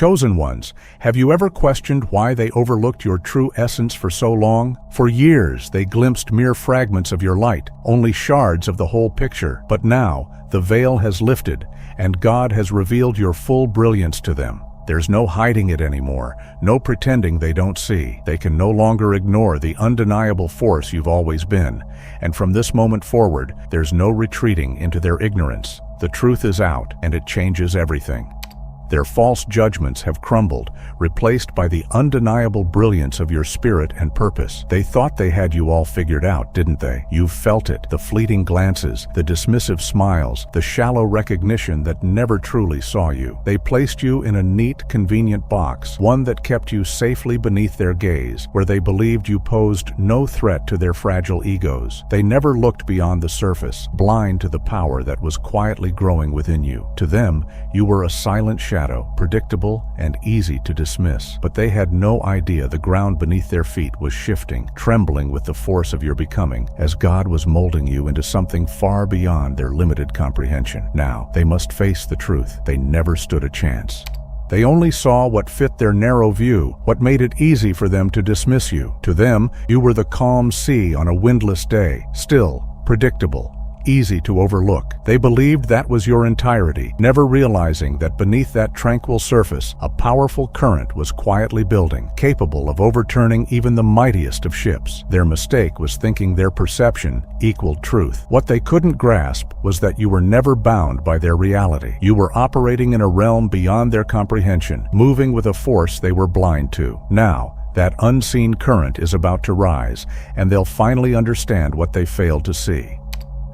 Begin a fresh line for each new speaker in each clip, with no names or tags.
Chosen ones, have you ever questioned why they overlooked your true essence for so long? For years, they glimpsed mere fragments of your light, only shards of the whole picture. But now, the veil has lifted, and God has revealed your full brilliance to them. There's no hiding it anymore, no pretending they don't see. They can no longer ignore the undeniable force you've always been. And from this moment forward, there's no retreating into their ignorance. The truth is out, and it changes everything. Their false judgments have crumbled, replaced by the undeniable brilliance of your spirit and purpose. They thought they had you all figured out, didn't they? You've felt it, the fleeting glances, the dismissive smiles, the shallow recognition that never truly saw you. They placed you in a neat, convenient box, one that kept you safely beneath their gaze, where they believed you posed no threat to their fragile egos. They never looked beyond the surface, blind to the power that was quietly growing within you. To them, you were a silent shadow, predictable and easy to dismiss. But they had no idea the ground beneath their feet was shifting, trembling with the force of your becoming, as God was molding you into something far beyond their limited comprehension. Now, they must face the truth. They never stood a chance. They only saw what fit their narrow view, what made it easy for them to dismiss you. To them, you were the calm sea on a windless day, still, predictable, easy to overlook. They believed that was your entirety, never realizing that beneath that tranquil surface, a powerful current was quietly building, capable of overturning even the mightiest of ships. Their mistake was thinking their perception equaled truth. What they couldn't grasp was that you were never bound by their reality. You were operating in a realm beyond their comprehension, moving with a force they were blind to. Now, that unseen current is about to rise, and they'll finally understand what they failed to see.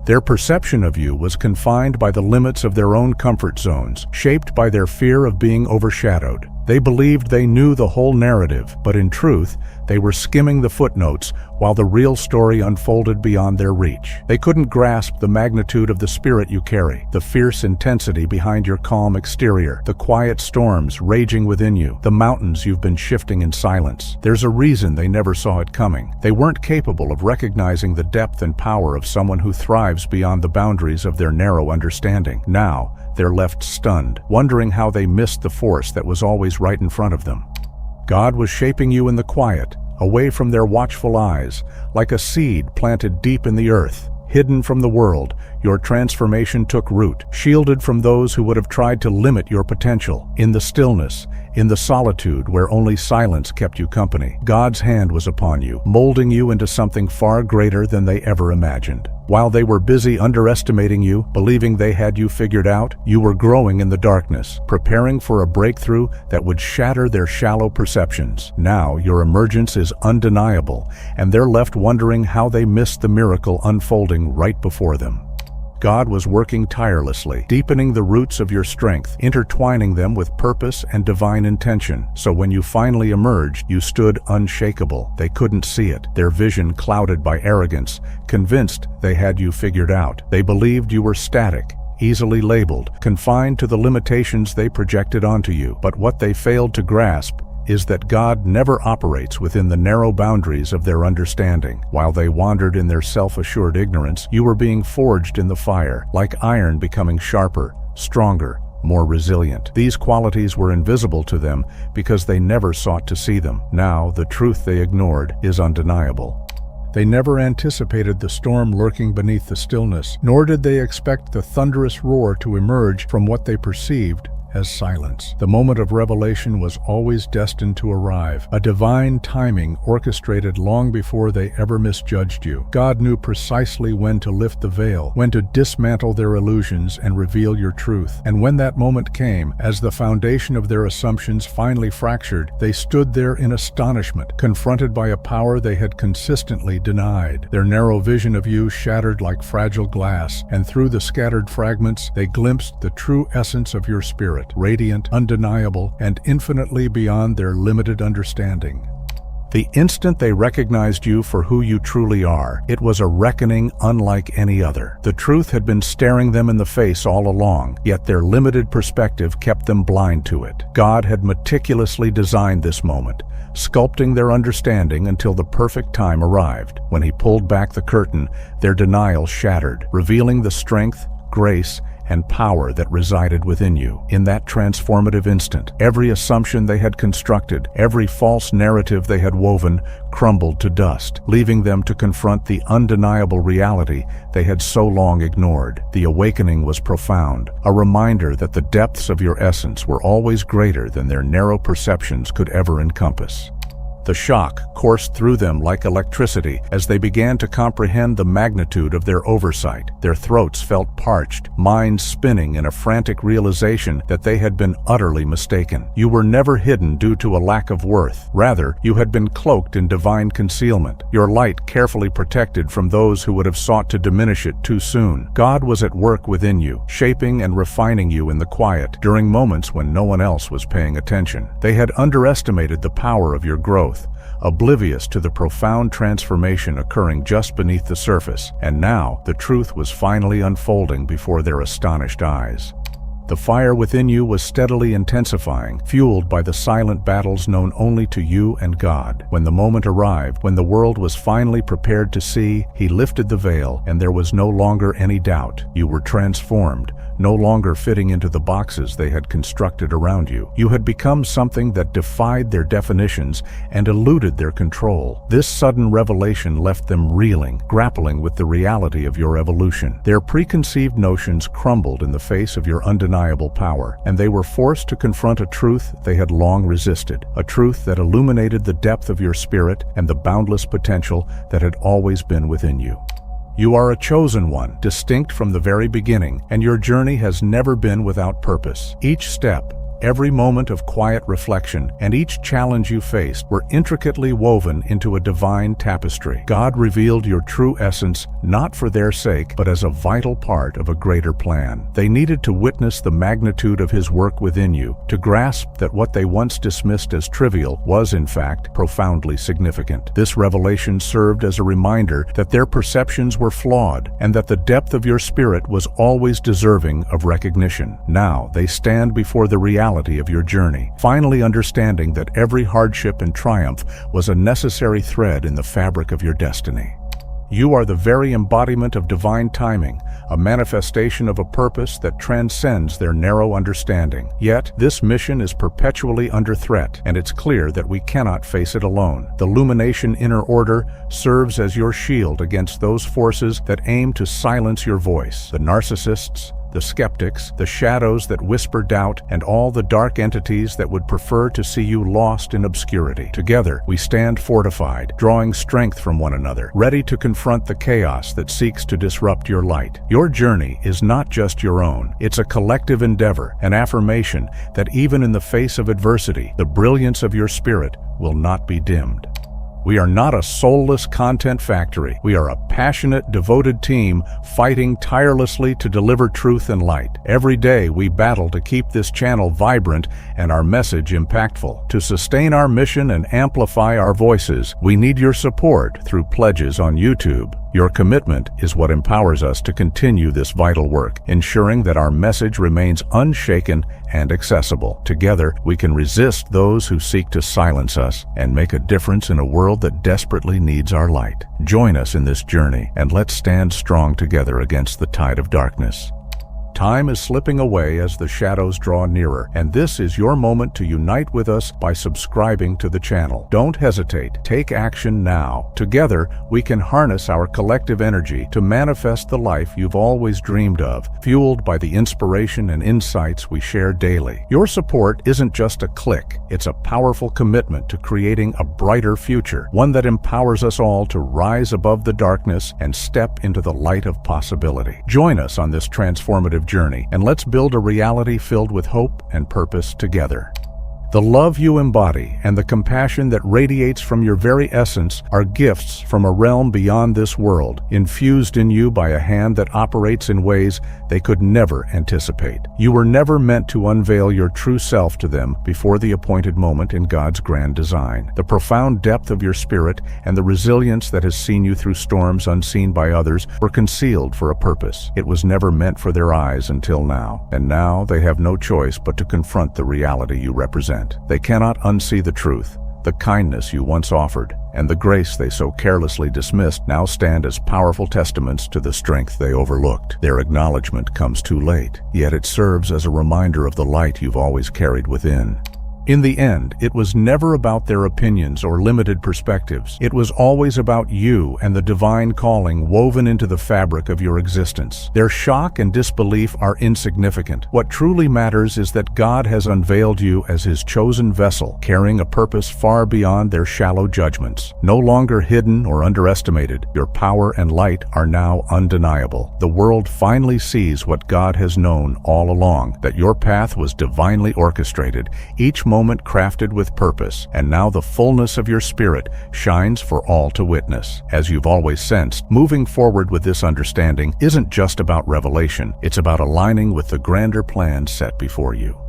Their perception of you was confined by the limits of their own comfort zones, shaped by their fear of being overshadowed. They believed they knew the whole narrative, but in truth, they were skimming the footnotes while the real story unfolded beyond their reach. They couldn't grasp the magnitude of the spirit you carry, the fierce intensity behind your calm exterior, the quiet storms raging within you, the mountains you've been shifting in silence. There's a reason they never saw it coming. They weren't capable of recognizing the depth and power of someone who thrives beyond the boundaries of their narrow understanding. Now, they're left stunned, wondering how they missed the force that was always right in front of them. God was shaping you in the quiet, away from their watchful eyes, like a seed planted deep in the earth. Hidden from the world, your transformation took root, shielded from those who would have tried to limit your potential. In the stillness, in the solitude where only silence kept you company, God's hand was upon you, molding you into something far greater than they ever imagined. While they were busy underestimating you, believing they had you figured out, you were growing in the darkness, preparing for a breakthrough that would shatter their shallow perceptions. Now, your emergence is undeniable, and they're left wondering how they missed the miracle unfolding right before them. God was working tirelessly, deepening the roots of your strength, intertwining them with purpose and divine intention. So when you finally emerged, you stood unshakable. They couldn't see it, their vision clouded by arrogance, convinced they had you figured out. They believed you were static, easily labeled, confined to the limitations they projected onto you. But what they failed to grasp is that God never operates within the narrow boundaries of their understanding. While they wandered in their self-assured ignorance, you were being forged in the fire, like iron becoming sharper, stronger, more resilient. These qualities were invisible to them because they never sought to see them. Now, the truth they ignored is undeniable. They never anticipated the storm lurking beneath the stillness, nor did they expect the thunderous roar to emerge from what they perceived as silence. The moment of revelation was always destined to arrive, a divine timing orchestrated long before they ever misjudged you. God knew precisely when to lift the veil, when to dismantle their illusions and reveal your truth. And when that moment came, as the foundation of their assumptions finally fractured, they stood there in astonishment, confronted by a power they had consistently denied. Their narrow vision of you shattered like fragile glass, and through the scattered fragments, they glimpsed the true essence of your spirit, radiant, undeniable, and infinitely beyond their limited understanding. The instant they recognized you for who you truly are, it was a reckoning unlike any other. The truth had been staring them in the face all along, yet their limited perspective kept them blind to it. God had meticulously designed this moment, sculpting their understanding until the perfect time arrived. When he pulled back the curtain, their denial shattered, revealing the strength, grace, and power that resided within you. In that transformative instant, every assumption they had constructed, every false narrative they had woven, crumbled to dust, leaving them to confront the undeniable reality they had so long ignored. The awakening was profound, a reminder that the depths of your essence were always greater than their narrow perceptions could ever encompass. The shock coursed through them like electricity as they began to comprehend the magnitude of their oversight. Their throats felt parched, minds spinning in a frantic realization that they had been utterly mistaken. You were never hidden due to a lack of worth. Rather, you had been cloaked in divine concealment, your light carefully protected from those who would have sought to diminish it too soon. God was at work within you, shaping and refining you in the quiet, during moments when no one else was paying attention. They had underestimated the power of your growth, oblivious to the profound transformation occurring just beneath the surface, and now the truth was finally unfolding before their astonished eyes. The fire within you was steadily intensifying, fueled by the silent battles known only to you and God. When the moment arrived, when the world was finally prepared to see, He lifted the veil, and there was no longer any doubt. You were transformed, no longer fitting into the boxes they had constructed around you. You had become something that defied their definitions and eluded their control. This sudden revelation left them reeling, grappling with the reality of your evolution. Their preconceived notions crumbled in the face of your undeniable power, and they were forced to confront a truth they had long resisted, a truth that illuminated the depth of your spirit and the boundless potential that had always been within you. You are a chosen one, distinct from the very beginning, and your journey has never been without purpose. Each step, every moment of quiet reflection, and each challenge you faced were intricately woven into a divine tapestry. God revealed your true essence not for their sake, but as a vital part of a greater plan. They needed to witness the magnitude of His work within you, to grasp that what they once dismissed as trivial was, in fact, profoundly significant. This revelation served as a reminder that their perceptions were flawed, and that the depth of your spirit was always deserving of recognition. Now they stand before the reality of your journey, finally understanding that every hardship and triumph was a necessary thread in the fabric of your destiny. You are the very embodiment of divine timing, a manifestation of a purpose that transcends their narrow understanding. Yet, this mission is perpetually under threat, and it's clear that we cannot face it alone. The Lumination Inner Order serves as your shield against those forces that aim to silence your voice. The narcissists, the skeptics, the shadows that whisper doubt, and all the dark entities that would prefer to see you lost in obscurity. Together, we stand fortified, drawing strength from one another, ready to confront the chaos that seeks to disrupt your light. Your journey is not just your own. It's a collective endeavor, an affirmation that even in the face of adversity, the brilliance of your spirit will not be dimmed. We are not a soulless content factory. We are a passionate, devoted team fighting tirelessly to deliver truth and light. Every day we battle to keep this channel vibrant and our message impactful. To sustain our mission and amplify our voices, we need your support through pledges on YouTube. Your commitment is what empowers us to continue this vital work, ensuring that our message remains unshaken and accessible. Together, we can resist those who seek to silence us and make a difference in a world that desperately needs our light. Join us in this journey, and let's stand strong together against the tide of darkness. Time is slipping away as the shadows draw nearer, and this is your moment to unite with us by subscribing to the channel. Don't hesitate. Take action now. Together, we can harness our collective energy to manifest the life you've always dreamed of, fueled by the inspiration and insights we share daily. Your support isn't just a click. It's a powerful commitment to creating a brighter future, one that empowers us all to rise above the darkness and step into the light of possibility. Join us on this transformative journey, and let's build a reality filled with hope and purpose together. The love you embody and the compassion that radiates from your very essence are gifts from a realm beyond this world, infused in you by a hand that operates in ways they could never anticipate. You were never meant to unveil your true self to them before the appointed moment in God's grand design. The profound depth of your spirit and the resilience that has seen you through storms unseen by others were concealed for a purpose. It was never meant for their eyes until now, and now they have no choice but to confront the reality you represent. They cannot unsee the truth. The kindness you once offered and the grace they so carelessly dismissed now stand as powerful testaments to the strength they overlooked. Their acknowledgement comes too late, yet it serves as a reminder of the light you've always carried within. In the end, it was never about their opinions or limited perspectives. It was always about you and the divine calling woven into the fabric of your existence. Their shock and disbelief are insignificant. What truly matters is that God has unveiled you as His chosen vessel, carrying a purpose far beyond their shallow judgments. No longer hidden or underestimated, your power and light are now undeniable. The world finally sees what God has known all along, that your path was divinely orchestrated, each moment crafted with purpose, and now the fullness of your spirit shines for all to witness. As you've always sensed, moving forward with this understanding isn't just about revelation, it's about aligning with the grander plan set before you.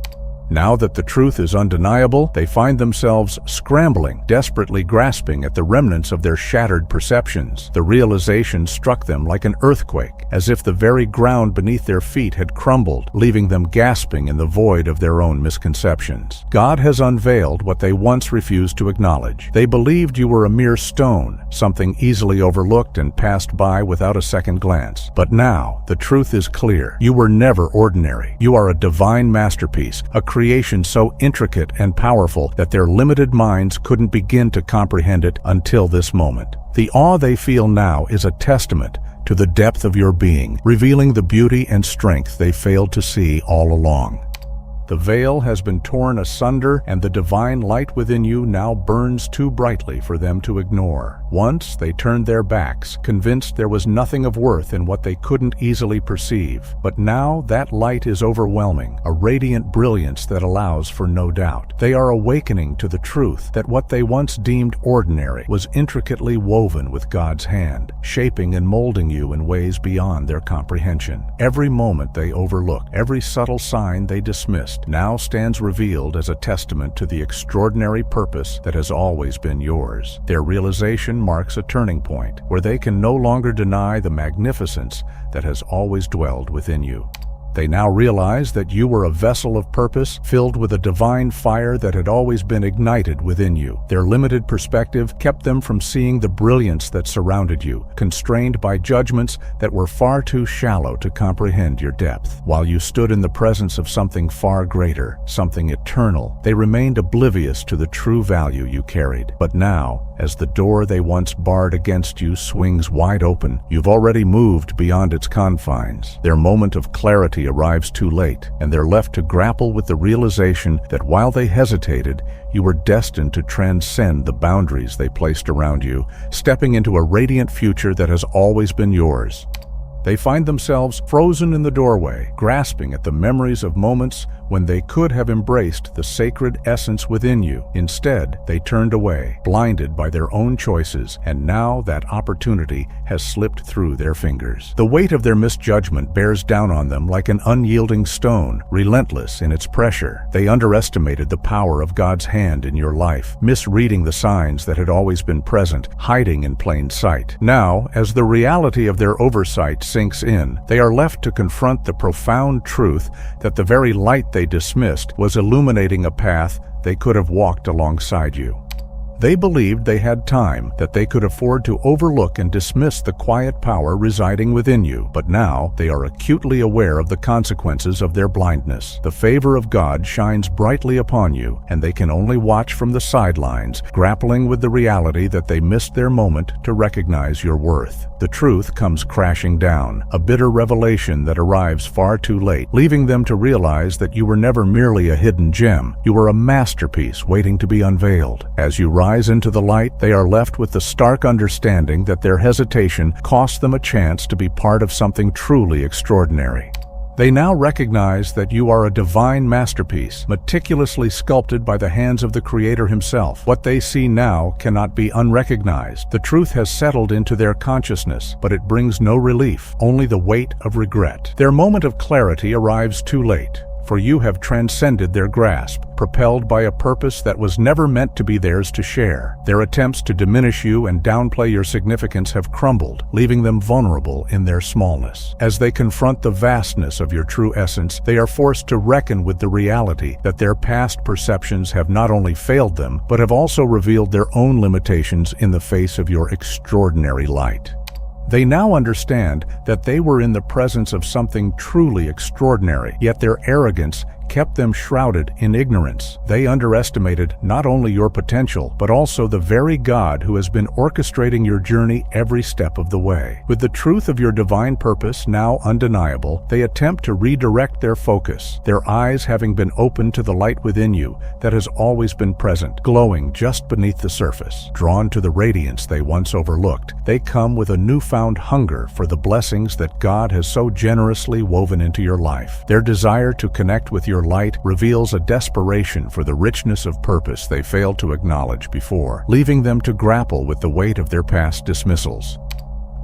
Now that the truth is undeniable, they find themselves scrambling, desperately grasping at the remnants of their shattered perceptions. The realization struck them like an earthquake, as if the very ground beneath their feet had crumbled, leaving them gasping in the void of their own misconceptions. God has unveiled what they once refused to acknowledge. They believed you were a mere stone, something easily overlooked and passed by without a second glance. But now, the truth is clear. You were never ordinary. You are a divine masterpiece, a creation so intricate and powerful that their limited minds couldn't begin to comprehend it until this moment. The awe they feel now is a testament to the depth of your being, revealing the beauty and strength they failed to see all along. The veil has been torn asunder, and the divine light within you now burns too brightly for them to ignore. Once they turned their backs, convinced there was nothing of worth in what they couldn't easily perceive. But now that light is overwhelming, a radiant brilliance that allows for no doubt. They are awakening to the truth that what they once deemed ordinary was intricately woven with God's hand, shaping and molding you in ways beyond their comprehension. Every moment they overlooked, every subtle sign they dismissed, now stands revealed as a testament to the extraordinary purpose that has always been yours. Their realization marks a turning point, where they can no longer deny the magnificence that has always dwelled within you. They now realize that you were a vessel of purpose, filled with a divine fire that had always been ignited within you. Their limited perspective kept them from seeing the brilliance that surrounded you, constrained by judgments that were far too shallow to comprehend your depth. While you stood in the presence of something far greater, something eternal, they remained oblivious to the true value you carried. But now, as the door they once barred against you swings wide open, you've already moved beyond its confines. Their moment of clarity arrives too late, and they're left to grapple with the realization that while they hesitated, you were destined to transcend the boundaries they placed around you, stepping into a radiant future that has always been yours. They find themselves frozen in the doorway, grasping at the memories of moments when they could have embraced the sacred essence within you. Instead, they turned away, blinded by their own choices, and now that opportunity has slipped through their fingers. The weight of their misjudgment bears down on them like an unyielding stone, relentless in its pressure. They underestimated the power of God's hand in your life, misreading the signs that had always been present, hiding in plain sight. Now, as the reality of their oversight sinks in, they are left to confront the profound truth that the very light they dismissed was illuminating a path they could have walked alongside you. They believed they had time, that they could afford to overlook and dismiss the quiet power residing within you, but now they are acutely aware of the consequences of their blindness. The favor of God shines brightly upon you, and they can only watch from the sidelines, grappling with the reality that they missed their moment to recognize your worth. The truth comes crashing down, a bitter revelation that arrives far too late, leaving them to realize that you were never merely a hidden gem. You were a masterpiece waiting to be unveiled. As you rise into the light, they are left with the stark understanding that their hesitation cost them a chance to be part of something truly extraordinary. They now recognize that you are a divine masterpiece, meticulously sculpted by the hands of the Creator Himself. What they see now cannot be unrecognized. The truth has settled into their consciousness, but it brings no relief, only the weight of regret. Their moment of clarity arrives too late. for you have transcended their grasp, propelled by a purpose that was never meant to be theirs to share. Their attempts to diminish you and downplay your significance have crumbled, leaving them vulnerable in their smallness. As they confront the vastness of your true essence, they are forced to reckon with the reality that their past perceptions have not only failed them, but have also revealed their own limitations in the face of your extraordinary light. They now understand that they were in the presence of something truly extraordinary, yet their arrogance kept them shrouded in ignorance. They underestimated not only your potential, but also the very God who has been orchestrating your journey every step of the way. With the truth of your divine purpose now undeniable, they attempt to redirect their focus, their eyes having been opened to the light within you that has always been present, glowing just beneath the surface. Drawn to the radiance they once overlooked, they come with a newfound hunger for the blessings that God has so generously woven into your life. Their desire to connect with your light reveals a desperation for the richness of purpose they failed to acknowledge before, leaving them to grapple with the weight of their past dismissals.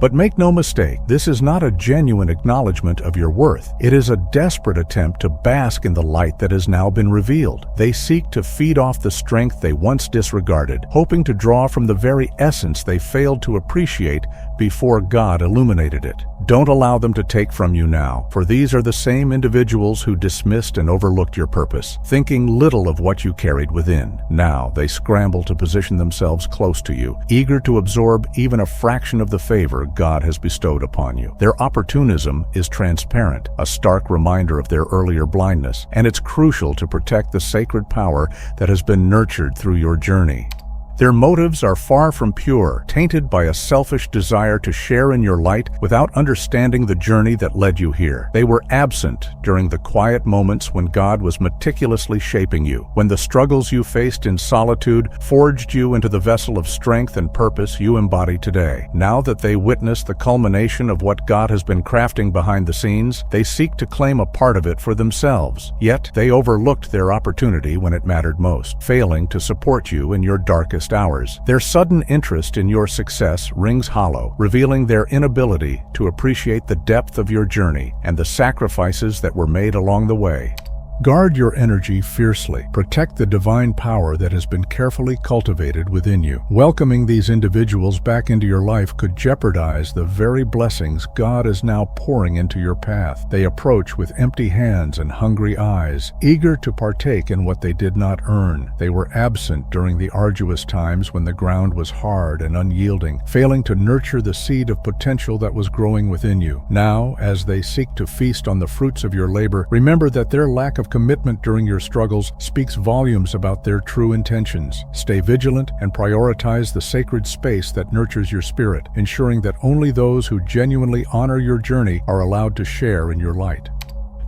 But make no mistake, this is not a genuine acknowledgement of your worth. It is a desperate attempt to bask in the light that has now been revealed. They seek to feed off the strength they once disregarded, hoping to draw from the very essence they failed to appreciate before God illuminated it. Don't allow them to take from you now, for these are the same individuals who dismissed and overlooked your purpose, thinking little of what you carried within. Now they scramble to position themselves close to you, eager to absorb even a fraction of the favor God has bestowed upon you. Their opportunism is transparent, a stark reminder of their earlier blindness, and it's crucial to protect the sacred power that has been nurtured through your journey. Their motives are far from pure, tainted by a selfish desire to share in your light without understanding the journey that led you here. They were absent during the quiet moments when God was meticulously shaping you, when the struggles you faced in solitude forged you into the vessel of strength and purpose you embody today. Now that they witness the culmination of what God has been crafting behind the scenes, they seek to claim a part of it for themselves. Yet, they overlooked their opportunity when it mattered most, failing to support you in your darkest hours. Their sudden interest in your success rings hollow, revealing their inability to appreciate the depth of your journey and the sacrifices that were made along the way. Guard your energy fiercely. Protect the divine power that has been carefully cultivated within you. Welcoming these individuals back into your life could jeopardize the very blessings God is now pouring into your path. They approach with empty hands and hungry eyes, eager to partake in what they did not earn. They were absent during the arduous times when the ground was hard and unyielding, failing to nurture the seed of potential that was growing within you. Now, as they seek to feast on the fruits of your labor, remember that their lack of commitment during your struggles speaks volumes about their true intentions. Stay vigilant and prioritize the sacred space that nurtures your spirit, ensuring that only those who genuinely honor your journey are allowed to share in your light.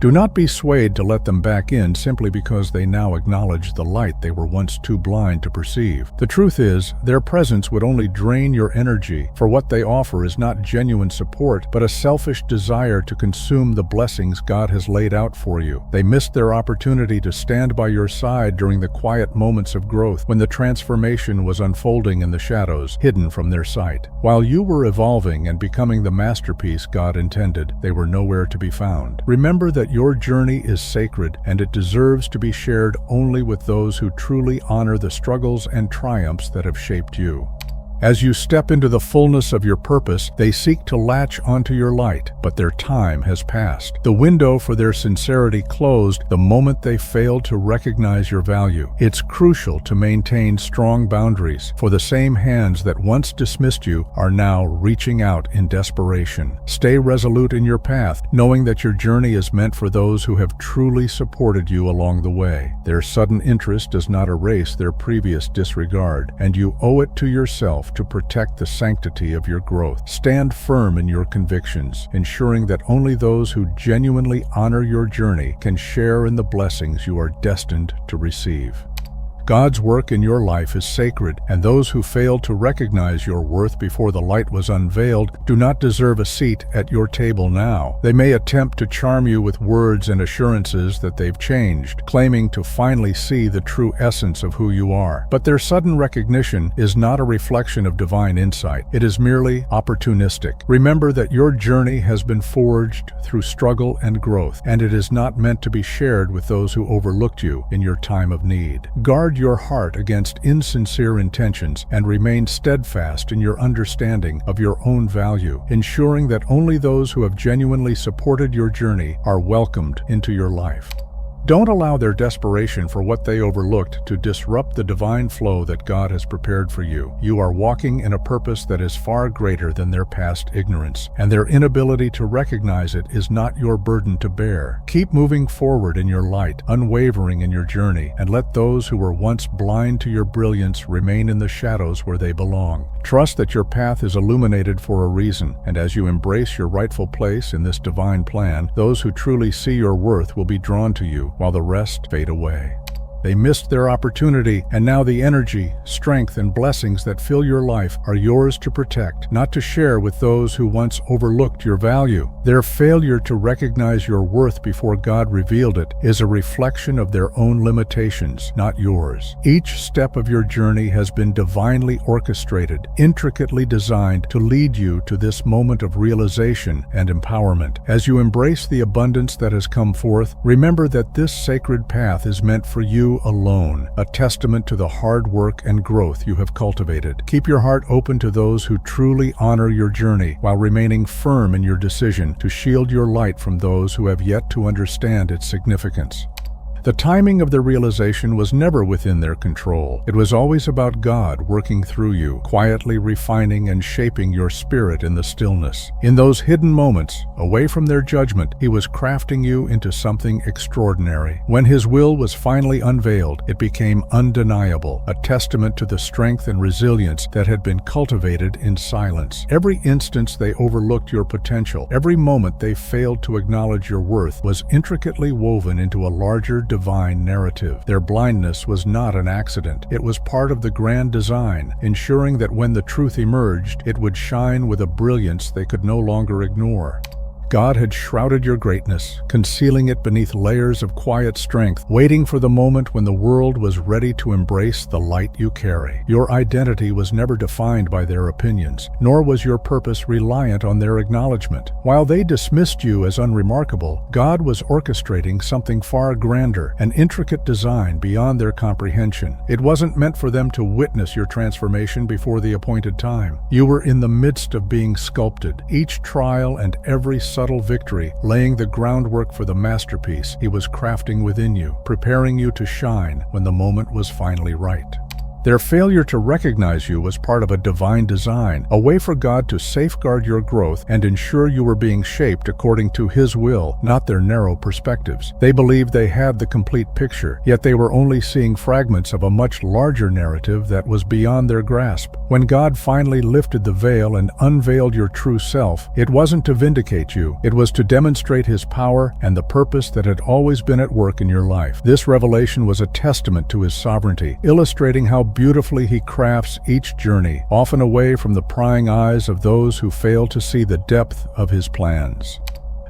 Do not be swayed to let them back in simply because they now acknowledge the light they were once too blind to perceive. The truth is, their presence would only drain your energy, for what they offer is not genuine support, but a selfish desire to consume the blessings God has laid out for you. They missed their opportunity to stand by your side during the quiet moments of growth, when the transformation was unfolding in the shadows, hidden from their sight. While you were evolving and becoming the masterpiece God intended, they were nowhere to be found. Remember that your journey is sacred, and it deserves to be shared only with those who truly honor the struggles and triumphs that have shaped you. As you step into the fullness of your purpose, they seek to latch onto your light, but their time has passed. The window for their sincerity closed the moment they failed to recognize your value. It's crucial to maintain strong boundaries, for the same hands that once dismissed you are now reaching out in desperation. Stay resolute in your path, knowing that your journey is meant for those who have truly supported you along the way. Their sudden interest does not erase their previous disregard, and you owe it to yourself to protect the sanctity of your growth. Stand firm in your convictions, ensuring that only those who genuinely honor your journey can share in the blessings you are destined to receive. God's work in your life is sacred, and those who failed to recognize your worth before the light was unveiled do not deserve a seat at your table now. They may attempt to charm you with words and assurances that they've changed, claiming to finally see the true essence of who you are. But their sudden recognition is not a reflection of divine insight. It is merely opportunistic. Remember that your journey has been forged through struggle and growth, and it is not meant to be shared with those who overlooked you in your time of need. Guard your heart against insincere intentions and remain steadfast in your understanding of your own value, ensuring that only those who have genuinely supported your journey are welcomed into your life. Don't allow their desperation for what they overlooked to disrupt the divine flow that God has prepared for you. You are walking in a purpose that is far greater than their past ignorance, and their inability to recognize it is not your burden to bear. Keep moving forward in your light, unwavering in your journey, and let those who were once blind to your brilliance remain in the shadows where they belong. Trust that your path is illuminated for a reason, and as you embrace your rightful place in this divine plan, those who truly see your worth will be drawn to you, while the rest fade away. They missed their opportunity, and now the energy, strength, and blessings that fill your life are yours to protect, not to share with those who once overlooked your value. Their failure to recognize your worth before God revealed it is a reflection of their own limitations, not yours. Each step of your journey has been divinely orchestrated, intricately designed to lead you to this moment of realization and empowerment. As you embrace the abundance that has come forth, remember that this sacred path is meant for you alone, a testament to the hard work and growth you have cultivated. Keep your heart open to those who truly honor your journey, while remaining firm in your decision to shield your light from those who have yet to understand its significance. The timing of the realization was never within their control. It was always about God working through you, quietly refining and shaping your spirit in the stillness. In those hidden moments, away from their judgment, He was crafting you into something extraordinary. When His will was finally unveiled, it became undeniable, a testament to the strength and resilience that had been cultivated in silence. Every instance they overlooked your potential, every moment they failed to acknowledge your worth, was intricately woven into a larger divine narrative. Their blindness was not an accident. It was part of the grand design, ensuring that when the truth emerged, it would shine with a brilliance they could no longer ignore. God had shrouded your greatness, concealing it beneath layers of quiet strength, waiting for the moment when the world was ready to embrace the light you carry. Your identity was never defined by their opinions, nor was your purpose reliant on their acknowledgement. While they dismissed you as unremarkable, God was orchestrating something far grander, an intricate design beyond their comprehension. It wasn't meant for them to witness your transformation before the appointed time. You were in the midst of being sculpted, each trial and every subtle victory laying the groundwork for the masterpiece He was crafting within you, preparing you to shine when the moment was finally right. Their failure to recognize you was part of a divine design, a way for God to safeguard your growth and ensure you were being shaped according to His will, not their narrow perspectives. They believed they had the complete picture, yet they were only seeing fragments of a much larger narrative that was beyond their grasp. When God finally lifted the veil and unveiled your true self, it wasn't to vindicate you, it was to demonstrate His power and the purpose that had always been at work in your life. This revelation was a testament to His sovereignty, illustrating how beautifully He crafts each journey, often away from the prying eyes of those who fail to see the depth of His plans.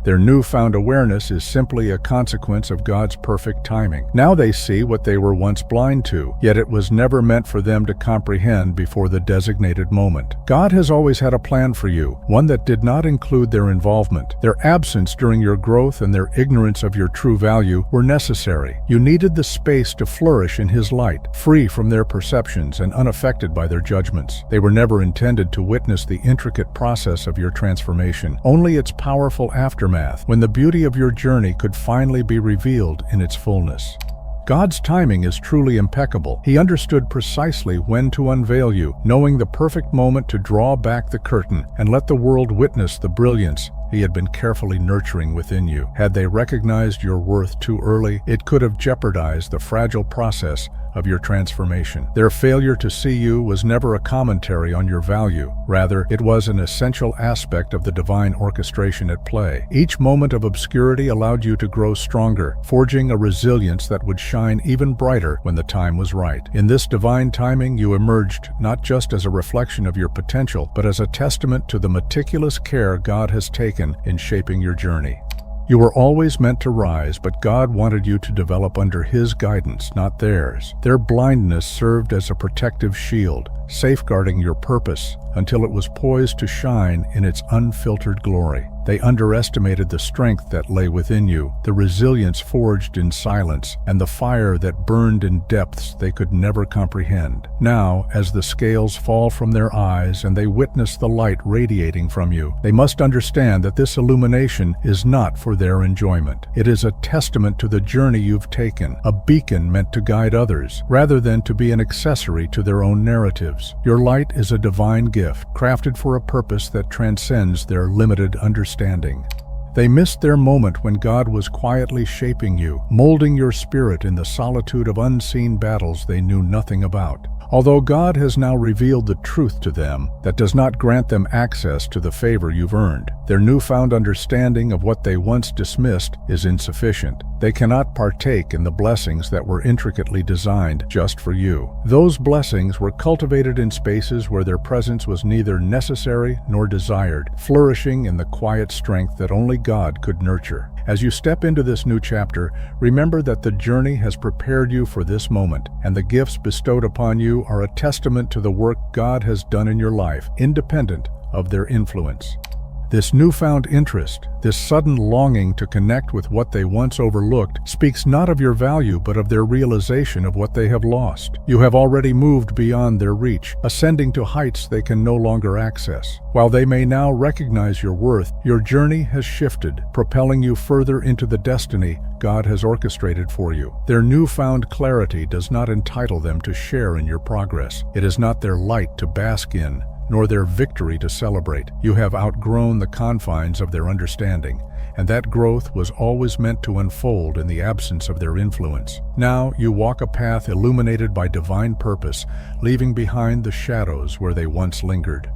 Their newfound awareness is simply a consequence of God's perfect timing. Now they see what they were once blind to, yet it was never meant for them to comprehend before the designated moment. God has always had a plan for you, one that did not include their involvement. Their absence during your growth and their ignorance of your true value were necessary. You needed the space to flourish in His light, free from their perceptions and unaffected by their judgments. They were never intended to witness the intricate process of your transformation, only its powerful aftermath, when the beauty of your journey could finally be revealed in its fullness. God's timing is truly impeccable. He understood precisely when to unveil you, knowing the perfect moment to draw back the curtain and let the world witness the brilliance He had been carefully nurturing within you. Had they recognized your worth too early, it could have jeopardized the fragile process of your transformation. Their failure to see you was never a commentary on your value. Rather, it was an essential aspect of the divine orchestration at play. Each moment of obscurity allowed you to grow stronger, forging a resilience that would shine even brighter when the time was right. In this divine timing, you emerged not just as a reflection of your potential, but as a testament to the meticulous care God has taken in shaping your journey. You were always meant to rise, but God wanted you to develop under His guidance, not theirs. Their blindness served as a protective shield, safeguarding your purpose until it was poised to shine in its unfiltered glory. They underestimated the strength that lay within you, the resilience forged in silence, and the fire that burned in depths they could never comprehend. Now, as the scales fall from their eyes and they witness the light radiating from you, they must understand that this illumination is not for their enjoyment. It is a testament to the journey you've taken, a beacon meant to guide others, rather than to be an accessory to their own narratives. Your light is a divine gift, crafted for a purpose that transcends their limited understanding. They missed their moment when God was quietly shaping you, molding your spirit in the solitude of unseen battles they knew nothing about. Although God has now revealed the truth to them, that does not grant them access to the favor you've earned. Their newfound understanding of what they once dismissed is insufficient. They cannot partake in the blessings that were intricately designed just for you. Those blessings were cultivated in spaces where their presence was neither necessary nor desired, flourishing in the quiet strength that only God could nurture. As you step into this new chapter, remember that the journey has prepared you for this moment, and the gifts bestowed upon you are a testament to the work God has done in your life, independent of their influence. This newfound interest, this sudden longing to connect with what they once overlooked, speaks not of your value but of their realization of what they have lost. You have already moved beyond their reach, ascending to heights they can no longer access. While they may now recognize your worth, your journey has shifted, propelling you further into the destiny God has orchestrated for you. Their newfound clarity does not entitle them to share in your progress. It is not their light to bask in, nor their victory to celebrate. You have outgrown the confines of their understanding, and that growth was always meant to unfold in the absence of their influence. Now you walk a path illuminated by divine purpose, leaving behind the shadows where they once lingered.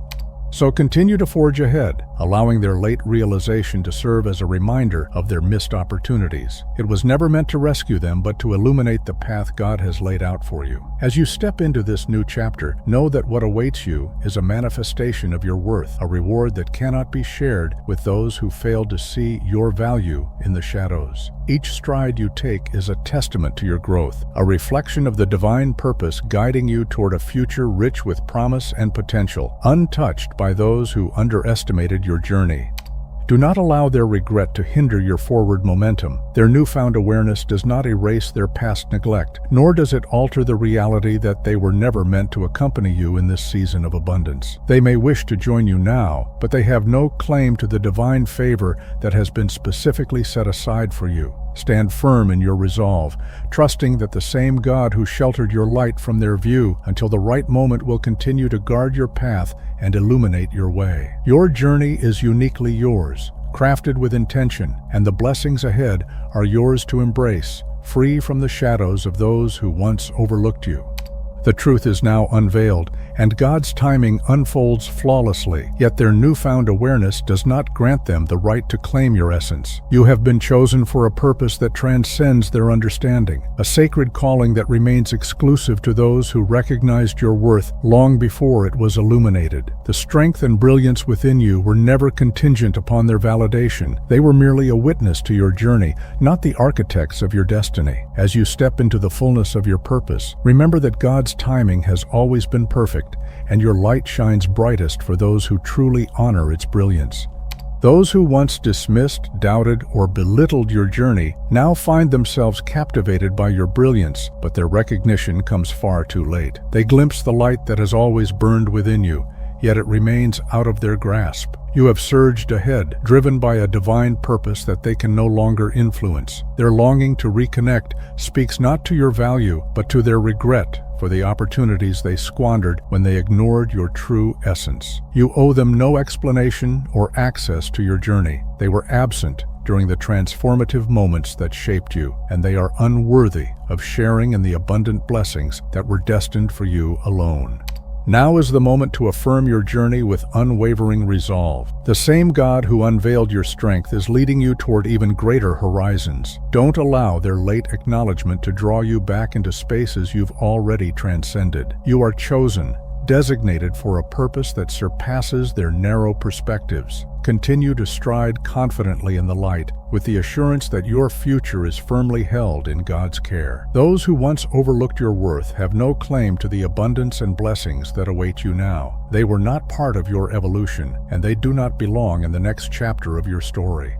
So continue to forge ahead, allowing their late realization to serve as a reminder of their missed opportunities. It was never meant to rescue them, but to illuminate the path God has laid out for you. As you step into this new chapter, know that what awaits you is a manifestation of your worth, a reward that cannot be shared with those who failed to see your value in the shadows. Each stride you take is a testament to your growth, a reflection of the divine purpose guiding you toward a future rich with promise and potential, untouched by those who underestimated your journey. Do not allow their regret to hinder your forward momentum. Their newfound awareness does not erase their past neglect, nor does it alter the reality that they were never meant to accompany you in this season of abundance. They may wish to join you now, but they have no claim to the divine favor that has been specifically set aside for you. Stand firm in your resolve, trusting that the same God who sheltered your light from their view until the right moment will continue to guard your path and illuminate your way. Your journey is uniquely yours, crafted with intention, and the blessings ahead are yours to embrace, free from the shadows of those who once overlooked you. The truth is now unveiled, and God's timing unfolds flawlessly, yet their newfound awareness does not grant them the right to claim your essence. You have been chosen for a purpose that transcends their understanding, a sacred calling that remains exclusive to those who recognized your worth long before it was illuminated. The strength and brilliance within you were never contingent upon their validation. They were merely a witness to your journey, not the architects of your destiny. As you step into the fullness of your purpose, remember that God's timing has always been perfect, and your light shines brightest for those who truly honor its brilliance. Those who once dismissed, doubted, or belittled your journey now find themselves captivated by your brilliance, but their recognition comes far too late. They glimpse the light that has always burned within you, yet it remains out of their grasp. You have surged ahead, driven by a divine purpose that they can no longer influence. Their longing to reconnect speaks not to your value, but to their regret for the opportunities they squandered when they ignored your true essence. You owe them no explanation or access to your journey. They were absent, during the transformative moments that shaped you, and they are unworthy of sharing in the abundant blessings that were destined for you alone. Now is the moment to affirm your journey with unwavering resolve. The same God who unveiled your strength is leading you toward even greater horizons. Don't allow their late acknowledgement to draw you back into spaces you've already transcended. You are chosen, designated for a purpose that surpasses their narrow perspectives. Continue to stride confidently in the light, with the assurance that your future is firmly held in God's care. Those who once overlooked your worth have no claim to the abundance and blessings that await you now. They were not part of your evolution, and they do not belong in the next chapter of your story.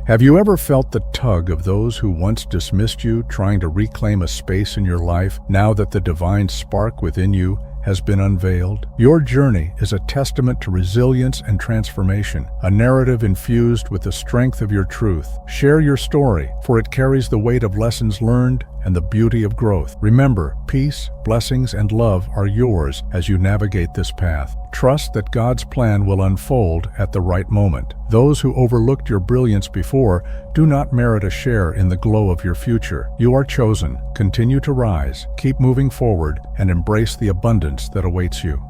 Have you ever felt the tug of those who once dismissed you, trying to reclaim a space in your life now that the divine spark within you has been unveiled? Your journey is a testament to resilience and transformation, a narrative infused with the strength of your truth. Share your story, for it carries the weight of lessons learned and the beauty of growth. Remember, peace, blessings, and love are yours as you navigate this path. Trust that God's plan will unfold at the right moment. Those who overlooked your brilliance before do not merit a share in the glow of your future. You are chosen. Continue to rise, keep moving forward, and embrace the abundance that awaits you.